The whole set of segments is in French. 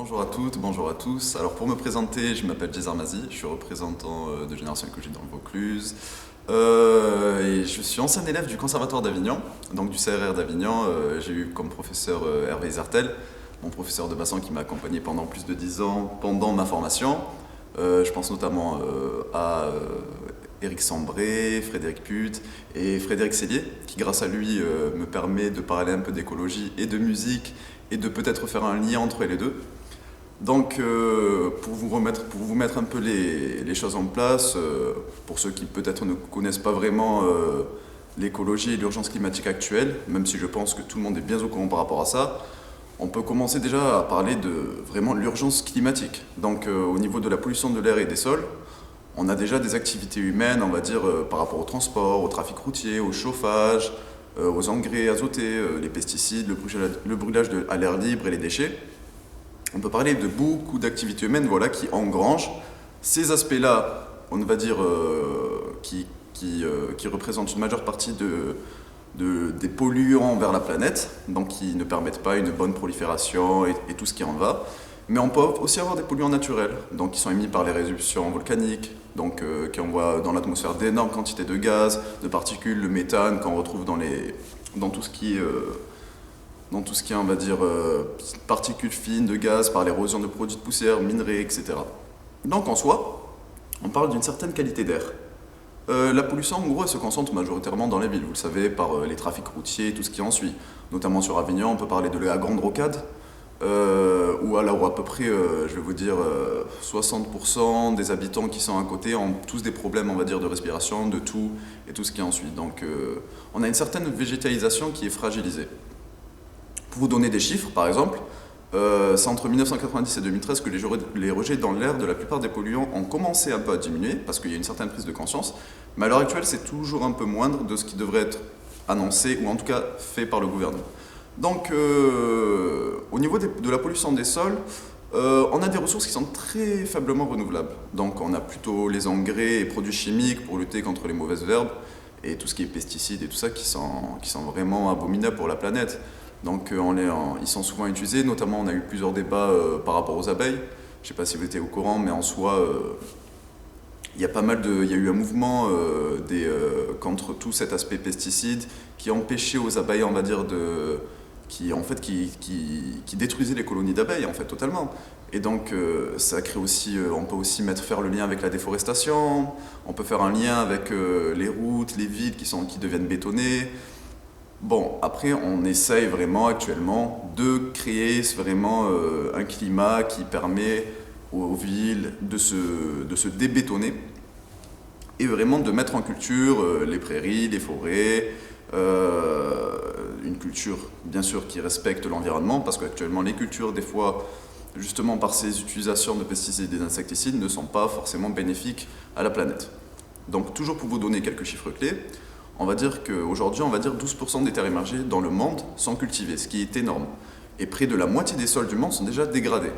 Bonjour à toutes, bonjour à tous. Alors pour me présenter, je m'appelle Jezar Mazi, je suis représentant de Génération Écologie dans le Vaucluse. Et je suis ancien élève du Conservatoire d'Avignon, donc du CRR d'Avignon. J'ai eu comme professeur Hervé Zertel, mon professeur de bassin qui m'a accompagné pendant plus de 10 ans pendant ma formation. Je pense notamment à Éric Sambré, Frédéric Put et Frédéric Sellier, qui grâce à lui me permet de parler un peu d'écologie et de musique et de peut-être faire un lien entre les deux. Donc, pour vous mettre un peu les choses en place, pour ceux qui peut-être ne connaissent pas vraiment l'écologie et l'urgence climatique actuelle, même si je pense que tout le monde est bien au courant par rapport à ça, on peut commencer déjà à parler de vraiment l'urgence climatique. Donc, au niveau de la pollution de l'air et des sols, on a déjà des activités humaines, on va dire, par rapport au transport, au trafic routier, au chauffage, aux engrais azotés, les pesticides, le brûlage à l'air libre et les déchets. On peut parler de beaucoup d'activités humaines voilà, qui engrangent ces aspects-là, on va dire, qui représentent une majeure partie des polluants vers la planète, donc qui ne permettent pas une bonne prolifération et tout ce qui en va. Mais on peut aussi avoir des polluants naturels, donc qui sont émis par les éruptions volcaniques, donc qui envoient dans l'atmosphère d'énormes quantités de gaz, de particules, le méthane qu'on retrouve dans tout ce qui est on va dire, particules fines de gaz par l'érosion de produits de poussière, minerais, etc. Donc en soi, on parle d'une certaine qualité d'air. La pollution, en gros, elle se concentre majoritairement dans les villes, vous le savez, par les trafics routiers et tout ce qui en suit. Notamment sur Avignon, on peut parler de la Grande Rocade, où alors à peu près, je vais vous dire, 60% des habitants qui sont à côté ont tous des problèmes, on va dire, de respiration, de toux et tout ce qui en suit. Donc on a une certaine végétalisation qui est fragilisée. Pour vous donner des chiffres, par exemple, c'est entre 1990 et 2013 que les rejets dans l'air de la plupart des polluants ont commencé un peu à diminuer, parce qu'il y a une certaine prise de conscience, mais à l'heure actuelle, c'est toujours un peu moindre de ce qui devrait être annoncé, ou en tout cas fait par le gouvernement. Donc, au niveau de la pollution des sols, on a des ressources qui sont très faiblement renouvelables. Donc, on a plutôt les engrais et produits chimiques pour lutter contre les mauvaises herbes, et tout ce qui est pesticides et tout ça qui sont vraiment abominables pour la planète. Donc ils sont souvent utilisés, notamment on a eu plusieurs débats par rapport aux abeilles. Je ne sais pas si vous étiez au courant, mais en soi, il y a eu un mouvement contre tout cet aspect pesticide qui empêchait aux abeilles, on va dire, qui détruisait les colonies d'abeilles, en fait, totalement. Et donc, ça crée aussi, on peut aussi faire le lien avec la déforestation, on peut faire un lien avec les routes, les villes qui deviennent bétonnées. Bon, après, on essaye vraiment actuellement de créer vraiment un climat qui permet aux villes de se débétonner et vraiment de mettre en culture les prairies, les forêts, une culture bien sûr qui respecte l'environnement parce qu'actuellement les cultures des fois justement par ces utilisations de pesticides et d'insecticides ne sont pas forcément bénéfiques à la planète. Donc toujours pour vous donner quelques chiffres clés, on va dire qu'aujourd'hui, 12% des terres émergées dans le monde sont cultivées, ce qui est énorme. Et près de la moitié des sols du monde sont déjà dégradés.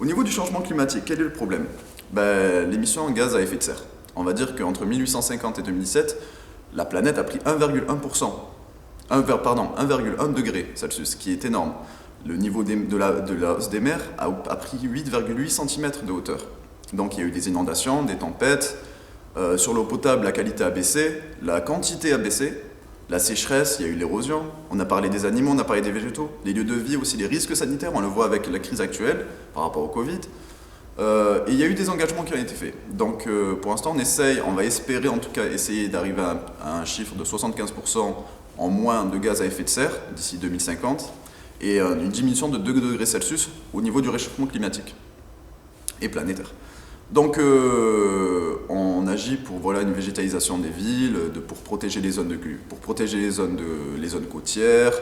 Au niveau du changement climatique, quel est le problème? L'émission en gaz à effet de serre. On va dire qu'entre 1850 et 2007, la planète a pris 1,1%, 1,1 degré Celsius, ce qui est énorme. Le niveau de la hausse des mers a pris 8,8 cm de hauteur. Donc il y a eu des inondations, des tempêtes. Sur l'eau potable, la qualité a baissé, la quantité a baissé, la sécheresse, il y a eu l'érosion, on a parlé des animaux, on a parlé des végétaux, les lieux de vie aussi, les risques sanitaires, on le voit avec la crise actuelle par rapport au Covid. Et il y a eu des engagements qui ont été faits. Donc pour l'instant, on va espérer en tout cas essayer d'arriver à un chiffre de 75% en moins de gaz à effet de serre d'ici 2050 et une diminution de 2 degrés Celsius au niveau du réchauffement climatique et planétaire. Donc on agit pour une végétalisation des villes, pour protéger les zones les zones côtières,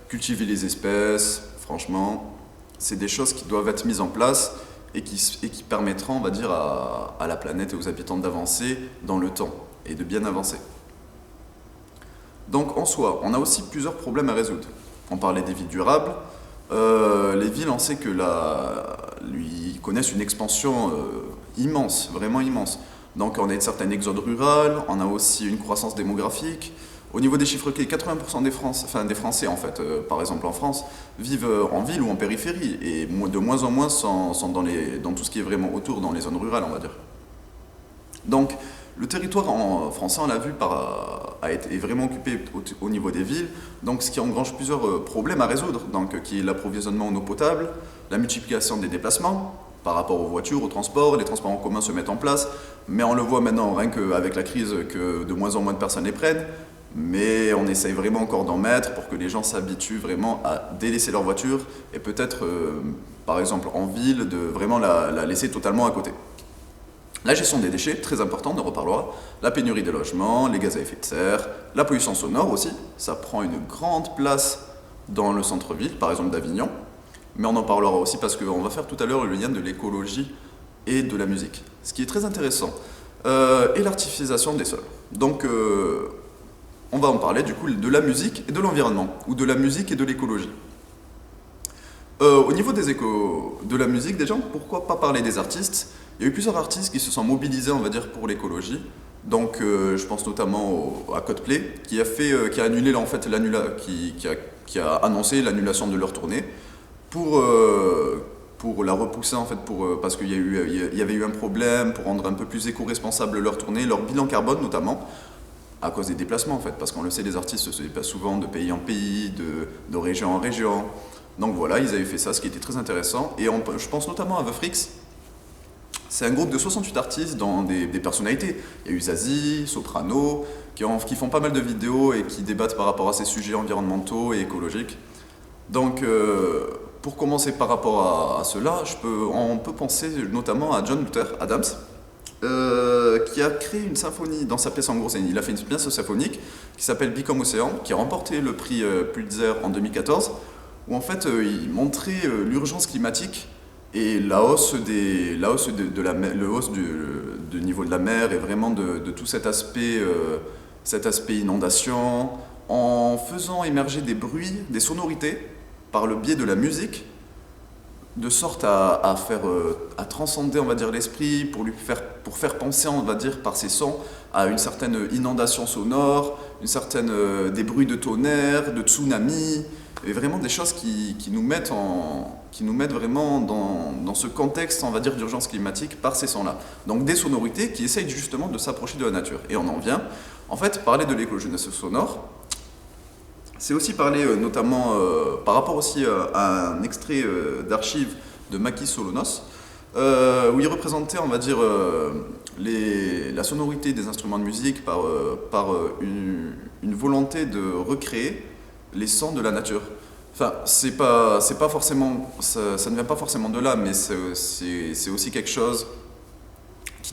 cultiver les espèces. Franchement, c'est des choses qui doivent être mises en place et qui permettront, on va dire, à la planète et aux habitants d'avancer dans le temps et de bien avancer. Donc en soi, on a aussi plusieurs problèmes à résoudre. On parlait des villes durables. Les villes, on sait que connaissent une expansion immense, vraiment immense. Donc on a une certaine exode rural, on a aussi une croissance démographique, Au niveau des chiffres clés, 80% des Français, en fait, par exemple en France, vivent en ville ou en périphérie, et de moins en moins sont dans tout ce qui est vraiment autour, dans les zones rurales, on va dire. Donc, le territoire français, on l'a vu, est vraiment occupé au niveau des villes, donc ce qui engrange plusieurs problèmes à résoudre, donc qui est l'approvisionnement en eau potable, la multiplication des déplacements par rapport aux voitures, aux transports, les transports en commun se mettent en place, mais on le voit maintenant, rien qu'avec la crise, que de moins en moins de personnes les prennent, mais on essaye vraiment encore d'en mettre pour que les gens s'habituent vraiment à délaisser leur voiture et peut-être, par exemple en ville, de vraiment la laisser totalement à côté. La gestion des déchets, très important, on en reparlera. La pénurie de logements, les gaz à effet de serre, la pollution sonore aussi, ça prend une grande place dans le centre-ville, par exemple d'Avignon. Mais on en parlera aussi parce qu'on va faire tout à l'heure le lien de l'écologie et de la musique. Ce qui est très intéressant. Et l'artificialisation des sols. Donc, on va en parler du coup de la musique et de l'environnement, ou de la musique et de l'écologie. Au niveau de la musique, déjà, pourquoi pas parler des artistes? Il y a eu plusieurs artistes qui se sont mobilisés, on va dire, pour l'écologie. Donc, je pense notamment à Coldplay, qui a annulé en fait qui a annoncé l'annulation de leur tournée pour la repousser en fait, parce qu'il y avait eu un problème pour rendre un peu plus éco-responsable leur tournée, leur bilan carbone notamment, à cause des déplacements en fait, parce qu'on le sait, les artistes se déplacent souvent de pays en pays, de région en région. Donc voilà, ils avaient fait ça, ce qui était très intéressant. Et je pense notamment à The Freaks. C'est un groupe de 68 artistes dans des personnalités. Il y a eu Zazie, Soprano, qui font pas mal de vidéos et qui débattent par rapport à ces sujets environnementaux et écologiques. Donc, pour commencer par rapport à cela, on peut penser notamment à John Luther Adams, qui a créé une symphonie dans sa pièce, en gros, il a fait une pièce symphonique qui s'appelle Become Ocean, qui a remporté le prix Pulitzer en 2014, où en fait il montrait l'urgence climatique et la hausse du niveau de la mer et vraiment de tout cet aspect inondation, en faisant émerger des bruits, des sonorités par le biais de la musique, de sorte à transcender, on va dire, l'esprit, pour faire penser, on va dire, par ces sons, à une certaine inondation sonore, des bruits de tonnerre, de tsunami, et vraiment des choses qui nous mettent vraiment dans ce contexte, on va dire, d'urgence climatique par ces sons-là. Donc des sonorités qui essayent justement de s'approcher de la nature. Et on en vient, en fait, parler de l'écologie sonore, c'est aussi parler notamment, par rapport aussi à un extrait d'archives de Makis Solonos, où il représentait, on va dire, la sonorité des instruments de musique par une volonté de recréer les sons de la nature. Enfin, c'est pas forcément, ça ne vient pas forcément de là, mais c'est aussi quelque chose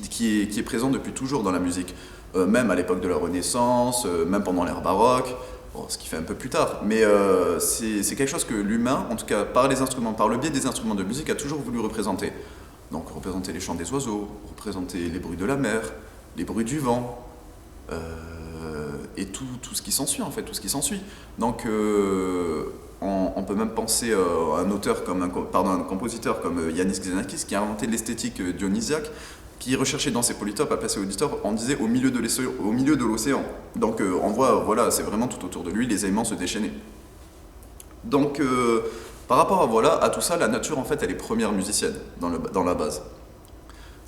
qui est présent depuis toujours dans la musique, même à l'époque de la Renaissance, même pendant l'ère baroque. Bon, ce qui fait un peu plus tard, mais c'est quelque chose que l'humain, en tout cas par le biais des instruments de musique, a toujours voulu représenter. Donc représenter les chants des oiseaux, représenter les bruits de la mer, les bruits du vent, et tout ce qui s'ensuit en fait, tout ce qui s'ensuit. Donc on peut même penser à un compositeur comme Yannis Xenakis qui a inventé l'esthétique dionysiaque, qui recherchait dans ses polytopes à placer l'auditeur, on disait au milieu de l'océan. Donc on voit, voilà, c'est vraiment tout autour de lui, les éléments se déchaîner. Donc par rapport à tout ça, la nature en fait elle est première musicienne dans la base.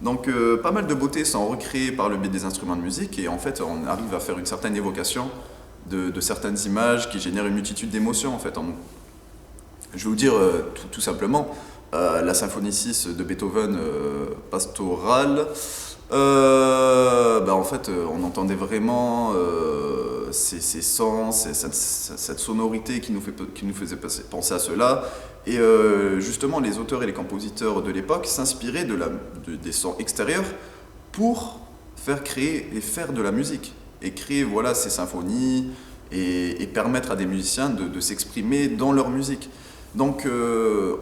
Donc pas mal de beautés sont recréées par le biais des instruments de musique et en fait on arrive à faire une certaine évocation de certaines images qui génèrent une multitude d'émotions en fait en nous. Je vais vous dire tout simplement, la symphonie 6 de Beethoven, pastorale, en fait on entendait vraiment ces sons, cette sonorité qui nous faisait penser à cela. Et justement les auteurs et les compositeurs de l'époque s'inspiraient des sons extérieurs pour faire de la musique et créer ces symphonies et permettre à des musiciens de s'exprimer dans leur musique. Donc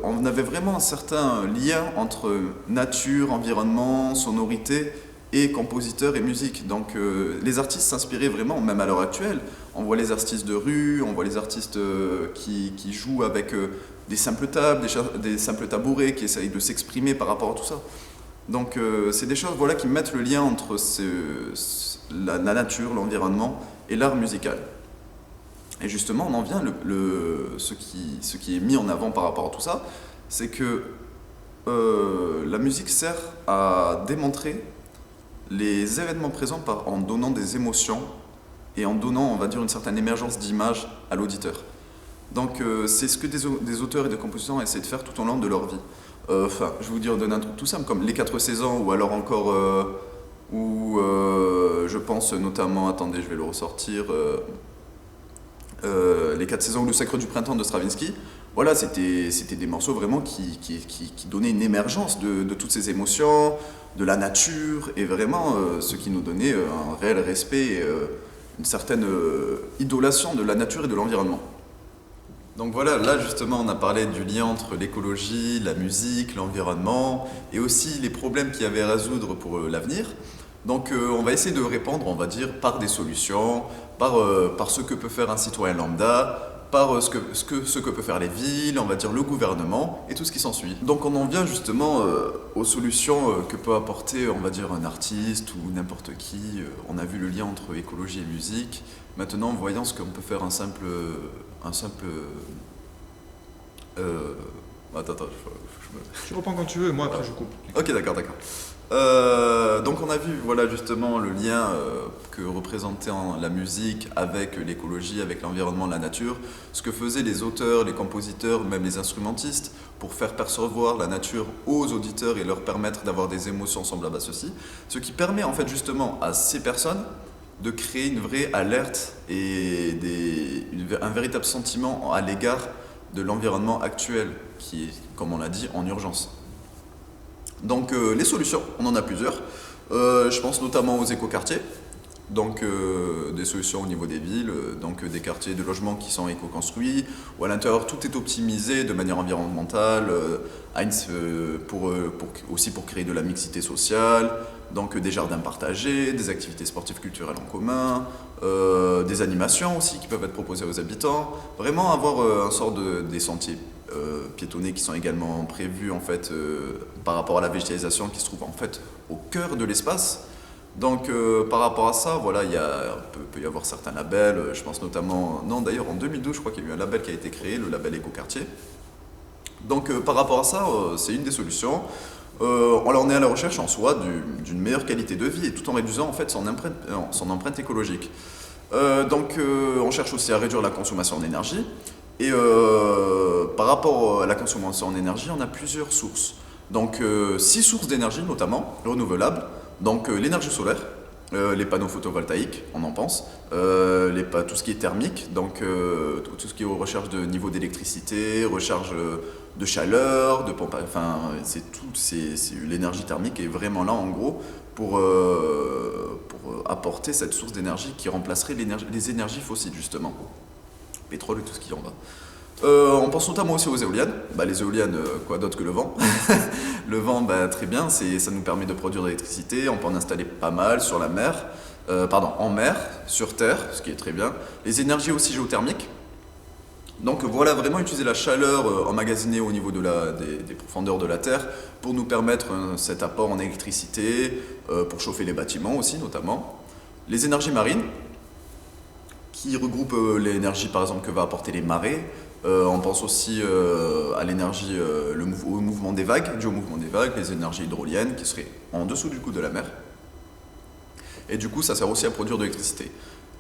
on avait vraiment un certain lien entre nature, environnement, sonorité et compositeurs et musique. Donc les artistes s'inspiraient vraiment, même à l'heure actuelle. On voit les artistes de rue, on voit les artistes qui jouent avec des simples tables, des simples tabourets, qui essayent de s'exprimer par rapport à tout ça. Donc c'est des choses qui mettent le lien entre la nature, l'environnement et l'art musical. Et justement, on en vient, ce qui est mis en avant par rapport à tout ça, c'est que la musique sert à démontrer les événements présents en donnant des émotions et en donnant, on va dire, une certaine émergence d'image à l'auditeur. Donc c'est ce que des auteurs et des compositeurs essaient de faire tout au long de leur vie. Enfin, je vais vous dire, donner un truc tout simple, comme Les 4 saisons, ou alors encore, je pense notamment, attendez, je vais le ressortir, Les 4 saisons ou Le Sacre du Printemps de Stravinsky. Voilà, c'était des morceaux vraiment qui donnaient une émergence de toutes ces émotions, de la nature, et vraiment ce qui nous donnait un réel respect et une certaine idolation de la nature et de l'environnement. Donc voilà, là justement on a parlé du lien entre l'écologie, la musique, l'environnement et aussi les problèmes qu'il y avait à résoudre pour l'avenir. Donc on va essayer de répondre, on va dire, par des solutions, par ce que peut faire un citoyen lambda, par ce que peut faire les villes, on va dire le gouvernement et tout ce qui s'ensuit. Donc on en vient justement aux solutions que peut apporter, on va dire, un artiste ou n'importe qui. On a vu le lien entre écologie et musique. Maintenant, voyons ce qu'on peut faire un simple attends, Tu reprends quand tu veux, moi après je coupe. Ok, d'accord. Donc on a vu, voilà, justement le lien que représentait la musique avec l'écologie, avec l'environnement, la nature, ce que faisaient les auteurs, les compositeurs, même les instrumentistes, pour faire percevoir la nature aux auditeurs et leur permettre d'avoir des émotions semblables à ceci, ce qui permet en fait justement à ces personnes de créer une vraie alerte et un véritable sentiment à l'égard de l'environnement actuel, qui est, comme on l'a dit, en urgence. Donc les solutions, on en a plusieurs. Je pense notamment aux écoquartiers, donc des solutions au niveau des villes, donc des quartiers de logement qui sont éco-construits, où à l'intérieur tout est optimisé de manière environnementale, aussi pour créer de la mixité sociale, donc des jardins partagés, des activités sportives culturelles en commun, des animations aussi qui peuvent être proposées aux habitants, vraiment avoir un sort des sentiers piétonnés qui sont également prévus en fait par rapport à la végétalisation qui se trouve en fait au cœur de l'espace. Donc par rapport à ça, voilà, peut y avoir certains labels, je pense notamment, non d'ailleurs en 2012 je crois qu'il y a eu un label qui a été créé, le label Écoquartier. Donc par rapport à ça, c'est une des solutions. On en est à la recherche en soi d'une meilleure qualité de vie et tout en réduisant en fait son empreinte écologique. Donc on cherche aussi à réduire la consommation d'énergie. Et par rapport à la consommation en énergie, on a plusieurs sources. Donc 6 sources d'énergie notamment, renouvelables. Donc l'énergie solaire, les panneaux photovoltaïques, on en pense, tout ce qui est thermique, donc tout ce qui est recherche de niveau d'électricité, recharge de chaleur, de pompe, enfin c'est l'énergie thermique est vraiment là en gros pour apporter cette source d'énergie qui remplacerait les énergies fossiles justement, pétrole et tout ce qui en va. On pense notamment aussi aux éoliennes. Les éoliennes, quoi d'autre que le vent. Le vent, très bien, ça nous permet de produire de l'électricité. On peut en installer pas mal sur la mer, en mer, sur terre, ce qui est très bien. Les énergies aussi géothermiques. Donc voilà, vraiment utiliser la chaleur emmagasinée au niveau des profondeurs de la Terre pour nous permettre cet apport en électricité, pour chauffer les bâtiments aussi notamment. Les énergies marines, qui regroupent l'énergie par exemple que va apporter les marées. On pense aussi à l'énergie, au mouvement des vagues, dû au mouvement des vagues, les énergies hydroliennes qui seraient en dessous du coup de la mer. Et du coup, ça sert aussi à produire de l'électricité.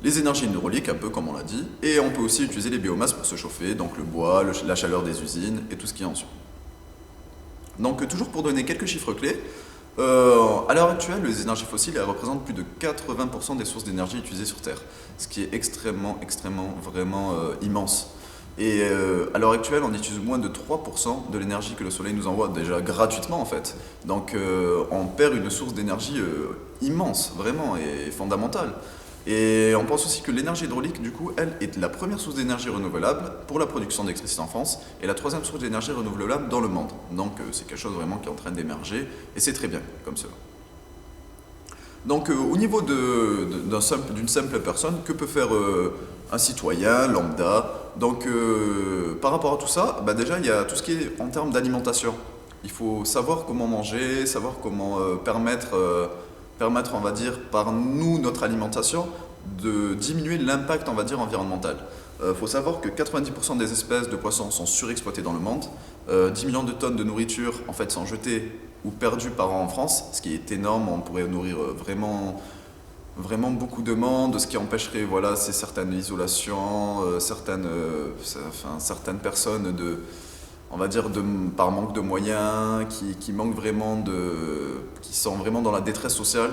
Les énergies hydrauliques, un peu comme on l'a dit, et on peut aussi utiliser les biomasses pour se chauffer, donc le bois, la chaleur des usines et tout ce qui en suit. Donc toujours pour donner quelques chiffres clés, à l'heure actuelle, les énergies fossiles représentent plus de 80% des sources d'énergie utilisées sur Terre, ce qui est extrêmement, vraiment immense. Et à l'heure actuelle, on utilise moins de 3% de l'énergie que le Soleil nous envoie, déjà gratuitement en fait. Donc on perd une source d'énergie immense, vraiment, et fondamentale. Et on pense aussi que l'énergie hydraulique, du coup, elle est la première source d'énergie renouvelable pour la production d'électricité en France et la troisième source d'énergie renouvelable dans le monde. Donc c'est quelque chose vraiment qui est en train d'émerger et c'est très bien comme cela. Donc au niveau d'une simple personne, que peut faire un citoyen lambda? Donc par rapport à tout ça, déjà il y a tout ce qui est en termes d'alimentation. Il faut savoir comment manger, savoir comment permettre, on va dire, par nous, notre alimentation, de diminuer l'impact, on va dire, environnemental. faut savoir que 90% des espèces de poissons sont surexploitées dans le monde. 10 millions de tonnes de nourriture en fait sont jetées ou perdues par an en France, ce qui est énorme. On pourrait nourrir vraiment beaucoup de monde, ce qui empêcherait voilà, c'est certaines isolations, certaines personnes on va dire par manque de moyens, qui manquent qui sont vraiment dans la détresse sociale.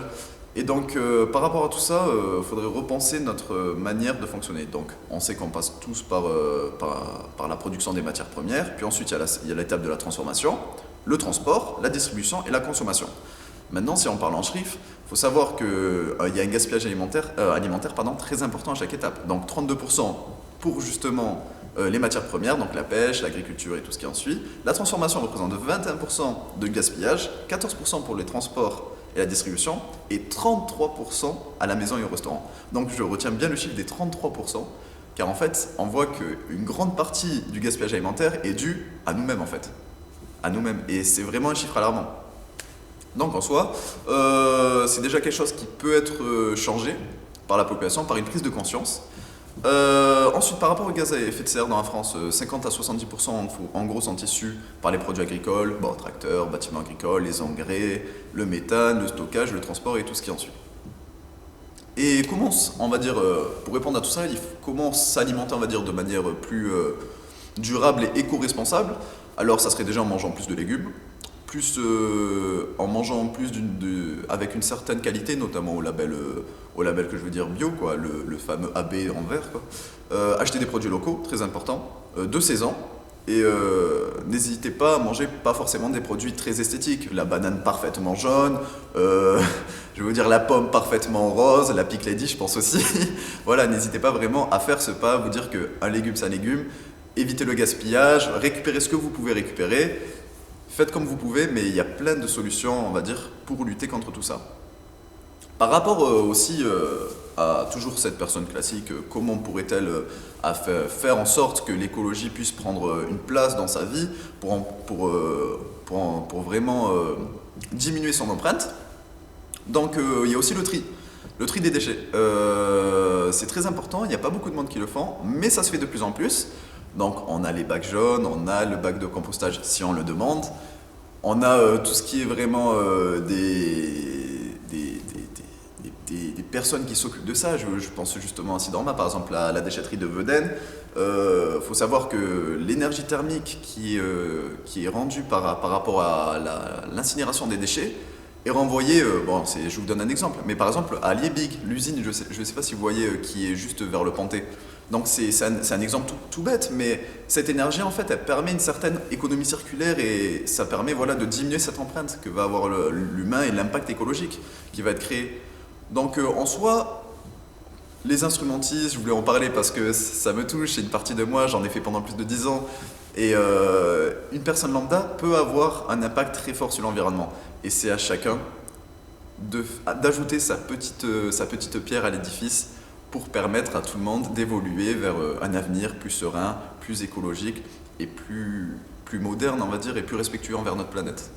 Et donc, par rapport à tout ça, il faudrait repenser notre manière de fonctionner. Donc, on sait qu'on passe tous par la production des matières premières, puis ensuite il y a l'étape de la transformation, le transport, la distribution et la consommation. Maintenant, si on parle en chiffres, il faut savoir qu'il y a un gaspillage alimentaire très important à chaque étape. Donc 32% pour justement les matières premières, donc la pêche, l'agriculture et tout ce qui en suit. La transformation représente 21% de gaspillage, 14% pour les transports et la distribution, et 33% à la maison et au restaurant. Donc je retiens bien le chiffre des 33%, car en fait, on voit qu'une grande partie du gaspillage alimentaire est due à nous-mêmes en fait. À nous-mêmes. Et c'est vraiment un chiffre alarmant. Donc en soi, c'est déjà quelque chose qui peut être changé par la population, par une prise de conscience. Ensuite, par rapport aux gaz à effet de serre dans la France, 50 à 70% en gros sont issus par les produits agricoles, tracteurs, bâtiments agricoles, les engrais, le méthane, le stockage, le transport et tout ce qui en suit. Et comment, on va dire, pour répondre à tout ça, comment s'alimenter, on va dire, de manière plus durable et éco-responsable? Alors, ça serait déjà en mangeant plus de légumes, en mangeant plus avec une certaine qualité, notamment au label que je veux dire bio, quoi, le fameux AB en vert. Quoi. Acheter des produits locaux, très important, de saison, et n'hésitez pas à manger pas forcément des produits très esthétiques. La banane parfaitement jaune, je veux dire la pomme parfaitement rose, la pick lady je pense aussi. Voilà, n'hésitez pas vraiment à faire ce pas, vous dire qu'un légume c'est un légume, évitez le gaspillage, récupérez ce que vous pouvez récupérer. Faites comme vous pouvez, mais il y a plein de solutions, on va dire, pour lutter contre tout ça. Par rapport aussi à toujours cette personne classique, comment pourrait-elle faire en sorte que l'écologie puisse prendre une place dans sa vie pour vraiment diminuer son empreinte? Donc il y a aussi le tri des déchets. C'est très important, il n'y a pas beaucoup de monde qui le font, mais ça se fait de plus en plus. Donc on a les bacs jaunes, on a le bac de compostage si on le demande, on a tout ce qui est vraiment des personnes qui s'occupent de ça. Je pense justement à Sidorma, par exemple la déchetterie de Vedennes. Faut savoir que l'énergie thermique qui est rendue par rapport à l'incinération des déchets est renvoyée, je vous donne un exemple, mais par exemple à Liebig, l'usine, je ne sais pas si vous voyez, qui est juste vers le Panthé. Donc c'est un exemple tout bête, mais cette énergie en fait elle permet une certaine économie circulaire et ça permet de diminuer cette empreinte que va avoir l'humain et l'impact écologique qui va être créé. Donc en soi, les instrumentistes, je voulais en parler parce que ça me touche, c'est une partie de moi, j'en ai fait pendant plus de 10 ans. Et une personne lambda peut avoir un impact très fort sur l'environnement. Et c'est à chacun d'ajouter sa petite pierre à l'édifice pour permettre à tout le monde d'évoluer vers un avenir plus serein, plus écologique et plus moderne, on va dire, et plus respectueux envers notre planète.